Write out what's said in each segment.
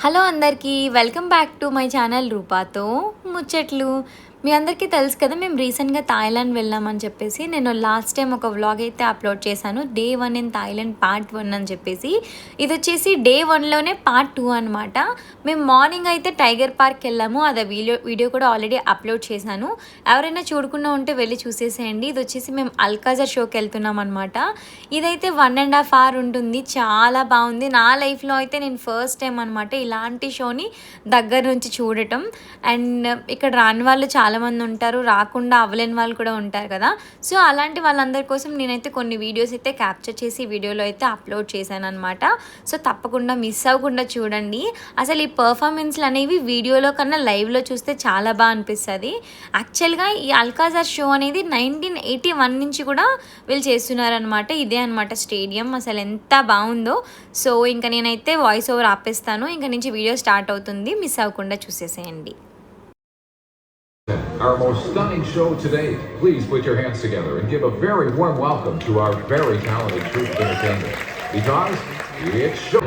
Hello అందరికీ welcome back to my channel రూపాతో ముచ్చట్లు. మీ అందరికీ తెలుసు కదా, మేము రీసెంట్గా థాయిలాండ్ వెళ్ళామని చెప్పేసి నేను లాస్ట్ టైం ఒక వ్లాగ్ అయితే అప్లోడ్ చేశాను. డే 1 ఇన్ థాయిలాండ్ పార్ట్ 1 అని చెప్పేసి. ఇది వచ్చేసి డే 1లోనే పార్ట్ 2 అనమాట. మేము మార్నింగ్ అయితే టైగర్ పార్క్ వెళ్ళాము. అది వీడియో కూడా ఆల్రెడీ అప్లోడ్ చేశాను. ఎవరైనా చూడకుండా ఉంటే వెళ్ళి చూసేసేయండి. ఇది వచ్చేసి మేము అల్కాజర్ షోకి వెళ్తున్నాం అనమాట. ఇదైతే 1.5 hours ఉంటుంది. చాలా బాగుంది. నా లైఫ్లో అయితే నేను ఫస్ట్ టైం అనమాట ఇలాంటి షోని దగ్గర నుంచి చూడటం. అండ్ ఇక్కడ రాని వాళ్ళు చాలామంది ఉంటారు, రాకుండా అవ్వలేని వాళ్ళు కూడా ఉంటారు కదా. సో అలాంటి వాళ్ళందరి కోసం నేనైతే కొన్ని వీడియోస్ అయితే క్యాప్చర్ చేసి వీడియోలో అయితే అప్లోడ్ చేశాను అనమాట. సో తప్పకుండా మిస్ అవ్వకుండా చూడండి. అసలు ఈ పర్ఫార్మెన్స్లు అనేవి వీడియోలో కన్నా లైవ్లో చూస్తే చాలా బాగా అనిపిస్తుంది. యాక్చువల్గా ఈ అల్కాజర్ షో అనేది 1981 నుంచి కూడా వీళ్ళు చేస్తున్నారనమాట. ఇదే అనమాట స్టేడియం. అసలు ఎంత బాగుందో. సో ఇంకా నేనైతే వాయిస్ ఓవర్ ఆపేస్తాను. ఇంకా నుంచి వీడియో స్టార్ట్ అవుతుంది. మిస్ అవ్వకుండా చూసేసేయండి. Our most stunning show today. Please put your hands together and give a very warm welcome to our very talented troupe of entertainers. Because it's show.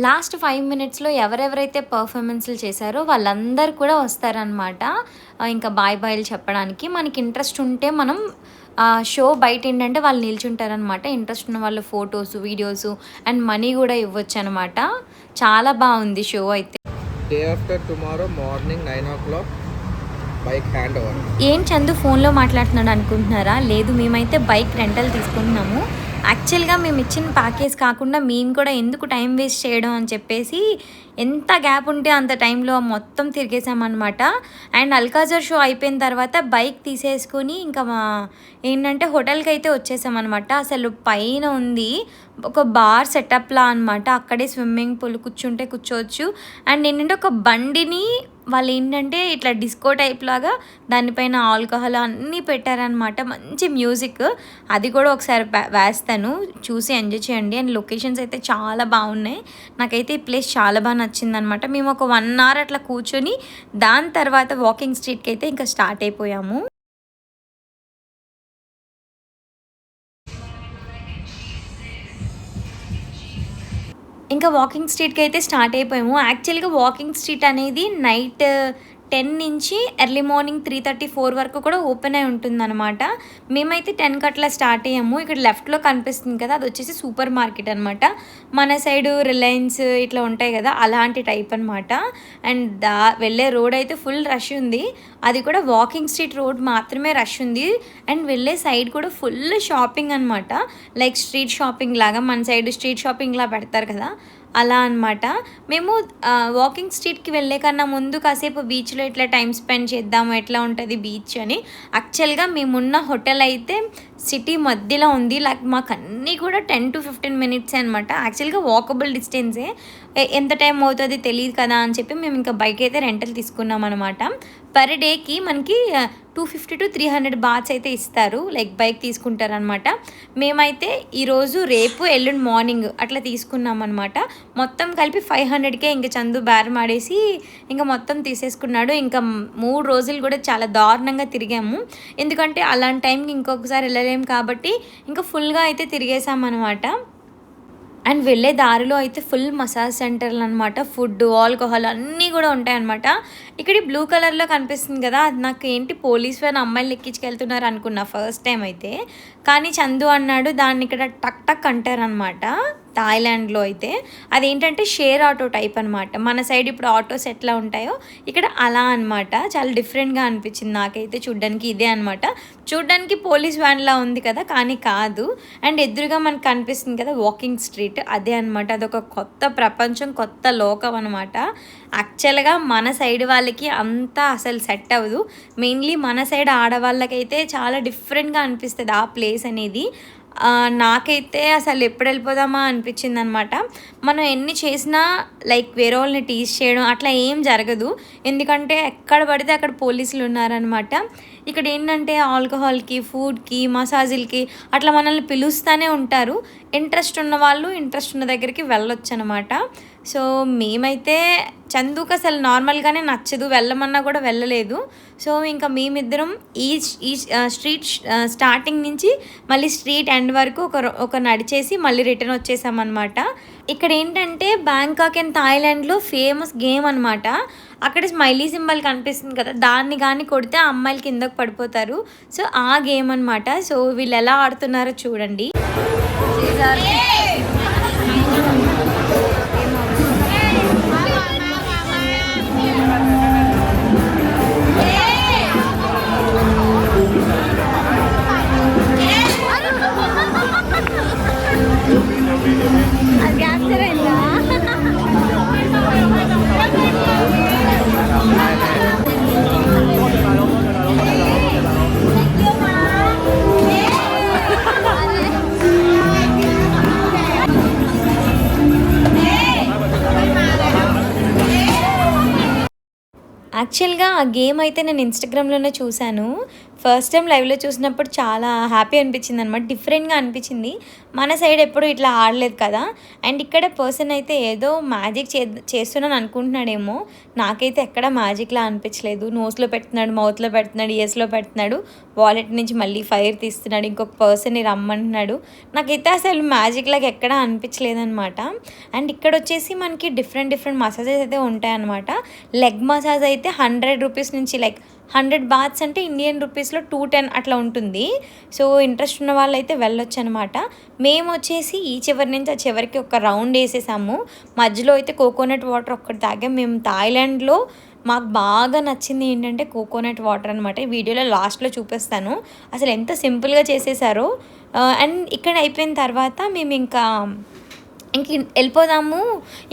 Last 5 minutesలో ఎవరెవరైతే పర్ఫార్మెన్స్లు చేశారో వాళ్ళందరూ కూడా వస్తారనమాట. ఇంకా బాయ్ బాయ్లు చెప్పడానికి. మనకి ఇంట్రెస్ట్ ఉంటే మనం షో బయట ఏంటంటే వాళ్ళు నిల్చుంటారనమాట. ఇంట్రెస్ట్ ఉన్న వాళ్ళు ఫొటోస్, వీడియోస్ అండ్ మనీ కూడా ఇవ్వచ్చు అనమాట. చాలా బాగుంది షో అయితే. Day after tomorrow morning 9 o'clock bike hand over. ఏం చందు ఫోన్లో మాట్లాడుతున్నాడు అనుకుంటున్నారా? లేదు, మేమైతే బైక్ రెంటల్ తీసుకుంటున్నాము. యాక్చువల్గా మేము ఇచ్చిన ప్యాకేజ్ కాకుండా మేము కూడా ఎందుకు టైం వేస్ట్ చేయడం అని చెప్పేసి ఎంత గ్యాప్ ఉంటే అంత టైంలో మొత్తం తిరిగేసామన్నమాట. అండ్ అల్కాజర్ షో అయిపోయిన తర్వాత బైక్ తీసేసుకొని ఇంకా ఏంటంటే హోటల్కి అయితే వచ్చేసామన్నమాట. అసలు పైన ఉంది ఒక బార్ సెటప్లా అనమాట. అక్కడే స్విమ్మింగ్ పూల్ కూర్చుంటే కూర్చోవచ్చు. అండ్ ఏంటంటే ఒక బండిని వాళ్ళు ఏంటంటే ఇట్లా డిస్కో టైప్ లాగా దానిపైన ఆల్కహాల్ అన్నీ పెట్టారనమాట. మంచి మ్యూజిక్, అది కూడా ఒకసారి వేస్తాను, చూసి ఎంజాయ్ చేయండి. అండ్ లొకేషన్స్ అయితే చాలా బాగున్నాయి. నాకైతే ఈ ప్లేస్ చాలా బాగా నచ్చిందనమాట. మేము ఒక 1 hour అట్లా కూర్చొని దాని తర్వాత వాకింగ్ స్ట్రీట్కి అయితే ఇంకా స్టార్ట్ అయిపోయాము. ఇంకా వాకింగ్ స్ట్రీట్కి అయితే స్టార్ట్ అయిపోయాము. యాక్చువల్గా వాకింగ్ స్ట్రీట్ అనేది నైట్ 10 నుంచి ఎర్లీ మార్నింగ్ 3:30-4 వరకు కూడా ఓపెన్ అయి ఉంటుందన్నమాట. మేమైతే 10కి అట్లా స్టార్ట్ అయ్యాము. ఇక్కడ లెఫ్ట్లో కనిపిస్తుంది కదా, అది వచ్చేసి సూపర్ మార్కెట్ అనమాట. మన సైడు రిలయన్స్ ఇట్లా ఉంటాయి కదా, అలాంటి టైప్ అనమాట. అండ్ వెళ్ళే రోడ్ అయితే ఫుల్ రష్ ఉంది. అది కూడా వాకింగ్ స్ట్రీట్ రోడ్ మాత్రమే రష్ ఉంది. అండ్ వెళ్ళే సైడ్ కూడా ఫుల్ షాపింగ్ అనమాట. లైక్ స్ట్రీట్ షాపింగ్ లాగా, మన సైడ్ స్ట్రీట్ షాపింగ్ లా పెడతారు కదా, అలా అనమాట. మేము వాకింగ్ స్ట్రీట్కి వెళ్ళే కన్నా ముందు కాసేపు బీచ్లో ఇట్లా టైం స్పెండ్ చేద్దాము, ఎట్లా ఉంటుంది బీచ్ అని. యాక్చువల్గా మేమున్న హోటల్ అయితే సిటీ మధ్యలో ఉంది. లైక్ మాకు అన్నీ కూడా 10 to 15 minutes అనమాట. యాక్చువల్గా వాకబుల్ డిస్టెన్సే. ఎంత టైం అవుతుంది తెలియదు కదా అని చెప్పి మేము ఇంకా బైక్ అయితే రెంటల్ తీసుకున్నాం అనమాట. పర్ డేకి మనకి 250 to 300 బాత్స్ అయితే ఇస్తారు, లైక్ బైక్ తీసుకుంటారనమాట. మేమైతే ఈరోజు రేపు ఎల్లుండి మార్నింగ్ అట్లా తీసుకున్నాం అనమాట. మొత్తం కలిపి 500కే ఇంకా చందు బేరం ఆడేసి ఇంకా మొత్తం తీసేసుకున్నాడు. ఇంకా 3 రోజులు కూడా చాలా దారుణంగా తిరిగాము. ఎందుకంటే అలాంటి టైంకి ఇంకొకసారి వెళ్ళలేము కాబట్టి ఇంకా ఫుల్గా అయితే తిరిగేసామన్నమాట. అండ్ వెళ్ళే దారిలో అయితే ఫుల్ మసాజ్ సెంటర్లు అనమాట. ఫుడ్, ఆల్కహాల్ అన్నీ కూడా ఉంటాయన్నమాట. ఇక్కడ బ్లూ కలర్లో కనిపిస్తుంది కదా, అది నాకు ఏంటి పోలీస్ వ్యాన్ అమ్మాయిలు ఎక్కించుకెళ్తున్నారు అనుకున్నా ఫస్ట్ టైం అయితే. కానీ చందు అన్నాడు దాన్ని ఇక్కడ టక్ టక్ అంటారనమాట థాయిలాండ్లో అయితే. అదేంటంటే షేర్ ఆటో టైప్ అనమాట. మన సైడ్ ఇప్పుడు ఆటోస్ ఎట్లా ఉంటాయో ఇక్కడ అలా అనమాట. చాలా డిఫరెంట్గా అనిపించింది నాకైతే చూడ్డానికి. ఇదే అనమాట, చూడ్డానికి పోలీస్ వ్యాన్లా ఉంది కదా, కానీ కాదు. అండ్ ఎదురుగా మనకు కనిపిస్తుంది కదా వాకింగ్ స్ట్రీట్, అదే అనమాట. అదొక కొత్త ప్రపంచం, కొత్త లోకం అనమాట. యాక్చువల్గా మన సైడ్ వాళ్ళకి అంతా అసలు సెట్ అవ్వదు. మెయిన్లీ మన సైడ్ ఆడవాళ్ళకైతే చాలా డిఫరెంట్గా అనిపిస్తుంది ఆ ప్లేస్ అనేది. నాకైతే అసలు ఎప్పుడు వెళ్ళిపోదామా అనిపించింది అనమాట. మనం ఎన్ని చేసినా లైక్ వేరే వాళ్ళని టీజ్ చేయడం అట్లా ఏం జరగదు. ఎందుకంటే ఎక్కడ పడితే అక్కడ పోలీసులు ఉన్నారనమాట. ఇక్కడ ఏంటంటే ఆల్కహాల్కి, ఫుడ్కి, మసాజులకి అట్లా మనల్ని పిలుస్తూనే ఉంటారు. ఇంట్రెస్ట్ ఉన్న వాళ్ళు ఇంట్రెస్ట్ ఉన్న దగ్గరికి వెళ్ళొచ్చు అనమాట. సో మేమైతే చందుకు అసలు నార్మల్గానే నచ్చదు, వెళ్ళమన్నా కూడా వెళ్ళలేదు. సో ఇంకా మేమిద్దరం ఈ స్ట్రీట్ స్టార్టింగ్ నుంచి మళ్ళీ స్ట్రీట్ ఎండ్ వరకు ఒక నడిచేసి మళ్ళీ రిటర్న్ వచ్చేసామన్నమాట. ఇక్కడ ఏంటంటే బ్యాంకాక్ అండ్ థాయిలాండ్లో ఫేమస్ గేమ్ అనమాట. అక్కడ స్మైలీ సింబల్ కనిపిస్తుంది కదా, దాన్ని కానీ కొడితే ఆ అమ్మాయిలు కిందకు పడిపోతారు. సో ఆ గేమ్ అనమాట. సో వీళ్ళు ఎలా ఆడుతున్నారో చూడండి. యాక్చువల్గా ఆ గేమ్ అయితే నేను ఇన్స్టాగ్రామ్లోనే చూశాను. ఫస్ట్ టైం లైవ్లో చూసినప్పుడు చాలా హ్యాపీ అనిపించింది అనమాట. డిఫరెంట్గా అనిపించింది. మన సైడ్ ఎప్పుడు ఇట్లా ఆడలేదు కదా. అండ్ ఇక్కడ పర్సన్ అయితే ఏదో మ్యాజిక్ చేస్తున్నాను అనుకుంటున్నాడేమో. నాకైతే ఎక్కడ మ్యాజిక్లా అనిపించలేదు. నోస్లో పెడుతున్నాడు, మౌత్లో పెడుతున్నాడు, ఇయర్స్లో పెడుతున్నాడు, వాలెట్ నుంచి మళ్ళీ ఫైర్ తీస్తున్నాడు, ఇంకొక పర్సన్ని రమ్మంటున్నాడు. నాకైతే అసలు మ్యాజిక్ లాగా ఎక్కడా అనిపించలేదు అనమాట. అండ్ ఇక్కడ వచ్చేసి మనకి డిఫరెంట్ మసాజెస్ అయితే ఉంటాయన్నమాట. లెగ్ మసాజ్ అయితే 100 రూపీస్ నుంచి, లైక్ 100 బాత్స్ అంటే ఇండియన్ రూపీస్లో 210 అట్లా ఉంటుంది. సో ఇంట్రెస్ట్ ఉన్న వాళ్ళు అయితే వెళ్ళొచ్చు అనమాట. మేము వచ్చేసి ఈ చివరి నుంచి ఆ చివరికి ఒక రౌండ్ వేసేసాము. మధ్యలో అయితే కోకోనట్ వాటర్ ఒక్కటి తాగాం. మేము థాయిలాండ్లో మాకు బాగా నచ్చింది ఏంటంటే కోకోనట్ వాటర్ అనమాట. ఈ వీడియోలో లాస్ట్లో చూపిస్తాను అసలు ఎంత సింపుల్గా చేసేసారో. అండ్ ఇక్కడ అయిపోయిన తర్వాత మేము ఇంకా వెళ్ళిపోదాము,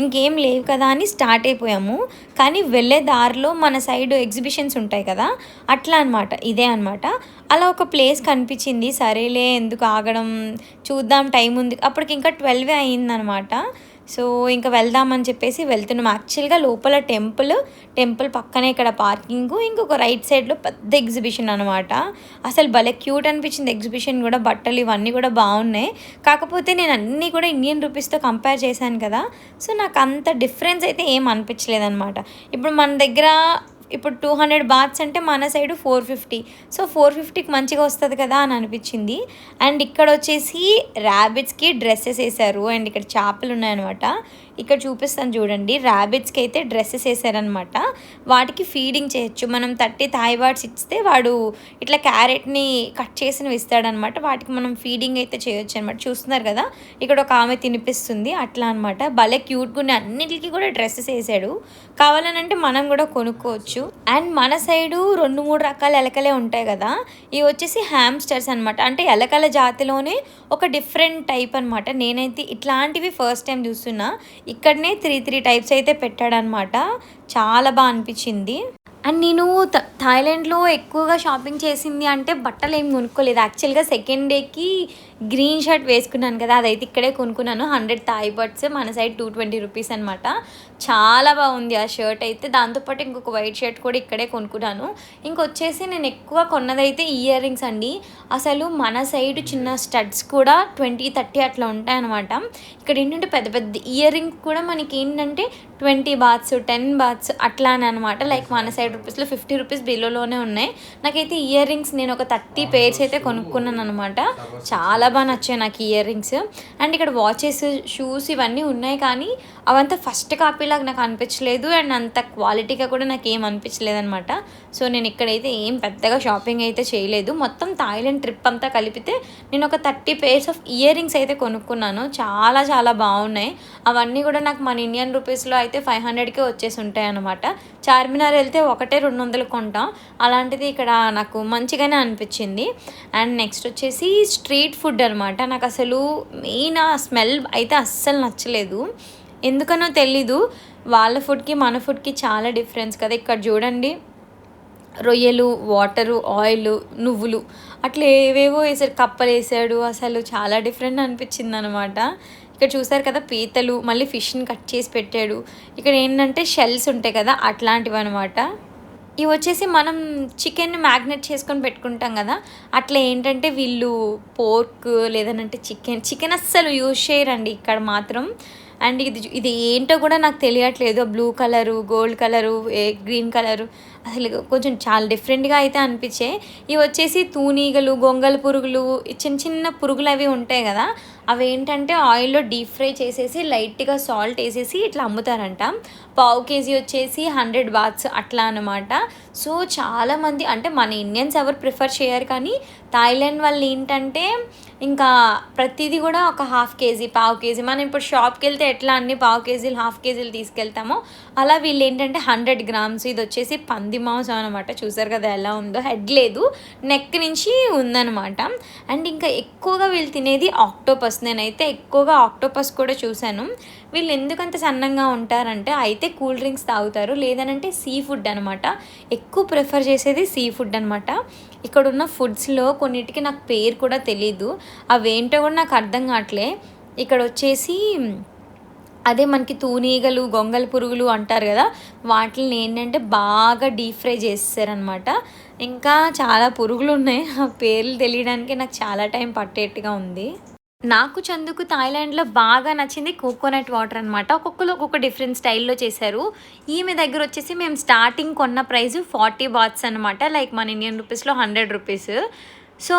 ఇంకేం లేవు కదా అని స్టార్ట్ అయిపోయాము. కానీ వెళ్ళే దారిలో మన సైడ్ ఎగ్జిబిషన్స్ ఉంటాయి కదా, అట్లా అనమాట. ఇదే అనమాట. అలా ఒక ప్లేస్ కనిపించింది. సరేలే ఎందుకు ఆగడం, చూద్దాం టైం ఉంది. అప్పటికి ఇంకా 12 అయిందనమాట. సో ఇంకా వెళ్దామని చెప్పేసి వెళ్తున్నాం. యాక్చువల్గా లోపల టెంపుల్ పక్కనే ఇక్కడ పార్కింగు, ఇంకొక రైట్ సైడ్లో పెద్ద ఎగ్జిబిషన్ అనమాట. అసలు భలే క్యూట్ అనిపించింది ఎగ్జిబిషన్ కూడా. బట్టలు ఇవన్నీ కూడా బాగున్నాయి. కాకపోతే నేను అన్నీ కూడా ఇండియన్ రూపీస్తో కంపేర్ చేశాను కదా, సో నాకు అంత డిఫరెన్స్ అయితే ఏం అనిపించలేదన్నమాట. ఇప్పుడు మన దగ్గర ఇప్పుడు 200 బాత్స్ అంటే మన సైడు 450. సో 450కి మంచిగా వస్తుంది కదా అని అనిపించింది. అండ్ ఇక్కడ వచ్చేసి ర్యాబిట్స్కి డ్రెస్సెస్ వేసారు. అండ్ ఇక్కడ చేపలు ఉన్నాయన్నమాట. ఇక్కడ చూపిస్తాను చూడండి, ర్యాబిట్స్కి అయితే డ్రెస్సెస్ వేసారనమాట. వాటికి ఫీడింగ్ చేయొచ్చు. మనం 30 థాయ్ బాట్స్ ఇస్తే వాడు ఇట్లా క్యారెట్ని కట్ చేసినవి ఇస్తాడనమాట. వాటికి మనం ఫీడింగ్ అయితే చేయొచ్చు అనమాట. చూస్తున్నారు కదా, ఇక్కడ ఒక ఆమె తినిపిస్తుంది అట్లా అనమాట. భలే క్యూట్గా ఉన్నాయి. అన్నిటికీ కూడా డ్రెస్సెస్ వేసాడు. కావాలనంటే మనం కూడా కొనుక్కోవచ్చు. అండ్ మన సైడు 2-3 రకాల ఎలకలే ఉంటాయి కదా, ఇవి వచ్చేసి హ్యామ్స్టర్స్ అనమాట. అంటే ఎలకల జాతిలోనే ఒక డిఫరెంట్ టైప్ అనమాట. నేనైతే ఇట్లాంటివి ఫస్ట్ టైం చూస్తున్నా. ఇక్కడనే 3 టైప్స్ అయితే పెట్టాడనమాట. చాలా బాగా అనిపించింది. అండ్ నేను థాయిలాండ్లో ఎక్కువగా షాపింగ్ చేసింది అంటే బట్టలు ఏం కొనుక్కోలేదు. యాక్చువల్గా సెకండ్ డేకి గ్రీన్ షర్ట్ వేసుకున్నాను కదా, అదైతే ఇక్కడే కొనుక్కున్నాను. 100 థాయ్ బట్స్, మన సైడ్ 220 రూపీస్ అనమాట. చాలా బాగుంది ఆ షర్ట్ అయితే. దాంతోపాటు ఇంకొక వైట్ షర్ట్ కూడా ఇక్కడే కొనుక్కున్నాను. ఇంకొచ్చేసి నేను ఎక్కువ కొన్నదైతే ఇయర్ రింగ్స్ అండి. అసలు మన సైడ్ చిన్న స్టడ్స్ కూడా 20-30 అట్లా ఉంటాయన్నమాట. ఇక్కడ ఏంటంటే పెద్ద పెద్ద ఇయర్ రింగ్ కూడా మనకి ఏంటంటే 20 బాత్స్, 10 బాత్స్ అట్లా అని అనమాట. లైక్ మన సైడ్ రూపీస్లో 50 రూపీస్ బిలోలోనే ఉన్నాయి. నాకైతే ఇయర్ రింగ్స్ నేను ఒక 30 పేర్స్ అయితే కొనుక్కున్నాను అనమాట. చాలా బాగా నచ్చాయి నాకు ఇయర్ రింగ్స్. అండ్ ఇక్కడ వాచెస్, షూస్ ఇవన్నీ ఉన్నాయి, కానీ అవంతా ఫస్ట్ కాపీలాగా నాకు అనిపించలేదు. అండ్ అంత క్వాలిటీగా కూడా నాకు ఏం అనిపించలేదు అనమాట. సో నేను ఇక్కడైతే ఏం పెద్దగా షాపింగ్ అయితే చేయలేదు. మొత్తం థాయిలాండ్ ట్రిప్ అంతా కలిపితే నేను ఒక 30 పేర్స్ ఆఫ్ ఇయర్ రింగ్స్ అయితే కొనుక్కున్నాను. చాలా చాలా బాగున్నాయి. అవన్నీ కూడా నాకు మన ఇండియన్ రూపీస్లో అయితే 500కే వచ్చేసి ఉంటాయి అనమాట. చార్మినార్ వెళ్తే ఒకటే 200 కొంటాం. అలాంటిది ఇక్కడ నాకు మంచిగానే అనిపించింది. అండ్ నెక్స్ట్ వచ్చేసి స్ట్రీట్ ఫుడ్ అనమాట. నాకు అసలు మెయిన్ ఆ స్మెల్ అయితే అస్సలు నచ్చలేదు. ఎందుకనో తెలీదు. వాళ్ళ ఫుడ్కి మన ఫుడ్కి చాలా డిఫరెన్స్ కదా. ఇక్కడ చూడండి, రొయ్యలు, వాటరు, ఆయిల్, నువ్వులు అట్లా ఏవేవో వేసాడు, కప్పలు వేసాడు. అసలు చాలా డిఫరెంట్ అనిపించింది అనమాట. ఇక్కడ చూసారు కదా, పీతలు, మళ్ళీ ఫిష్ని కట్ చేసి పెట్టాడు. ఇక్కడ ఏంటంటే షెల్స్ ఉంటాయి కదా, అట్లాంటివి అనమాట. ఇవి వచ్చేసి మనం చికెన్ని మ్యాగ్నేట్ చేసుకొని పెట్టుకుంటాం కదా, అట్లా ఏంటంటే వీళ్ళు పోర్క్ లేదనంటే చికెన్ అస్సలు యూజ్ చేయరండి ఇక్కడ మాత్రం. అండ్ ఇది ఏంటో కూడా నాకు తెలియట్లేదు. Blue colour, gold colour, green colour, అసలు కొంచెం చాలా డిఫరెంట్గా అయితే అనిపించాయి. ఇవి వచ్చేసి తూనీగలు, గొంగళ పురుగులు, చిన్న చిన్న పురుగులు అవి ఉంటాయి కదా, అవి ఏంటంటే ఆయిల్లో డీప్ ఫ్రై చేసేసి లైట్గా సాల్ట్ వేసేసి ఇట్లా అమ్ముతారంట. పావు కేజీ వచ్చేసి 100 బాత్స్ అట్లా అనమాట. సో చాలామంది అంటే మన ఇండియన్స్ ఎవరు ప్రిఫర్ చేయరు, కానీ థాయిలాండ్ వాళ్ళు ఏంటంటే ఇంకా ప్రతిదీ కూడా ఒక హాఫ్ కేజీ, పావు కేజీ, మనం ఇప్పుడు షాప్కి వెళ్తే ఎట్లా అన్ని పావు కేజీలు, హాఫ్ కేజీలు తీసుకెళ్తామో అలా వీళ్ళు ఏంటంటే 100 గ్రామ్స్. ఇది వచ్చేసి పంది మాంసం అనమాట. చూసారు కదా ఎలా ఉందో, హెడ్ లేదు, నెక్ నుంచి ఉందనమాట. అండ్ ఇంకా ఎక్కువగా వీళ్ళు తినేది ఆక్టోపస్. నేనైతే ఎక్కువగా ఆక్టోపస్ కూడా చూశాను. వీళ్ళు ఎందుకంత సన్నంగా ఉంటారంటే అయితే కూల్ డ్రింక్స్ తాగుతారు, లేదనంటే సీ ఫుడ్ అనమాట. ఎక్కువ ప్రిఫర్ చేసేది సీ ఫుడ్ అనమాట. ఇక్కడ ఉన్న ఫుడ్స్లో కొన్నిటికి నాకు పేరు కూడా తెలీదు, అవేంటో కూడా నాకు అర్థం కావట్లే. ఇక్కడ వచ్చేసి అదే మనకి తూనీగలు, గొంగళ పురుగులు అంటారు కదా, వాటిని ఏంటంటే బాగా డీప్ ఫ్రై చేస్తారనమాట. ఇంకా చాలా పురుగులు ఉన్నాయి, ఆ పేర్లు తెలియడానికి నాకు చాలా టైం పట్టేట్టుగా ఉంది. నాకు చందుకు థాయిలాండ్లో బాగా నచ్చింది కోకోనట్ వాటర్ అనమాట. ఒక్కొక్కరు ఒక్కొక్క డిఫరెంట్ స్టైల్లో చేశారు. ఈమె దగ్గర వచ్చేసి మేము స్టార్టింగ్ కొన్న ప్రైస్ 40 బాత్స్ అనమాట. లైక్ మన ఇండియన్ రూపీస్లో 100 రూపీస్. సో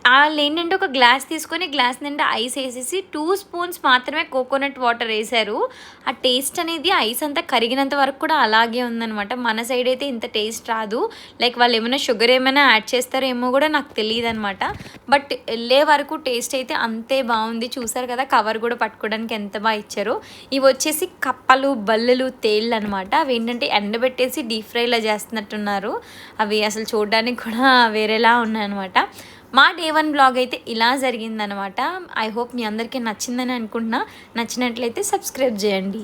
వాళ్ళు ఏంటంటే ఒక గ్లాస్ తీసుకొని గ్లాస్ నిండా ఐస్ వేసేసి 2 స్పూన్స్ మాత్రమే కోకోనట్ వాటర్ వేశారు. ఆ టేస్ట్ అనేది ఐస్ అంతా కరిగినంత వరకు కూడా అలాగే ఉందనమాట. మన సైడ్ అయితే ఇంత టేస్ట్ రాదు. లైక్ వాళ్ళు ఏమైనా షుగర్ ఏమైనా యాడ్ చేస్తారేమో కూడా నాకు తెలియదు అనమాట. బట్ వెళ్ళే వరకు టేస్ట్ అయితే అంతే బాగుంది. చూసారు కదా కవర్ కూడా పట్టుకోవడానికి ఎంత బాగా ఇచ్చారో. ఇవి వచ్చేసి కప్పలు, బల్లలు, తేళ్ళు అనమాట. అవి ఏంటంటే ఎండబెట్టేసి డీప్ ఫ్రైలా చేస్తున్నట్టున్నారు. అవి అసలు చూడడానికి కూడా వేరేలా ఉన్నాయన్నమాట. మా డే 1 బ్లాగ్ అయితే ఇలా జరిగిందనమాట. ఐ హోప్ మీ అందరికీ నచ్చిందని అనుకుంటున్నా. నచ్చినట్లయితే సబ్స్క్రైబ్ చేయండి.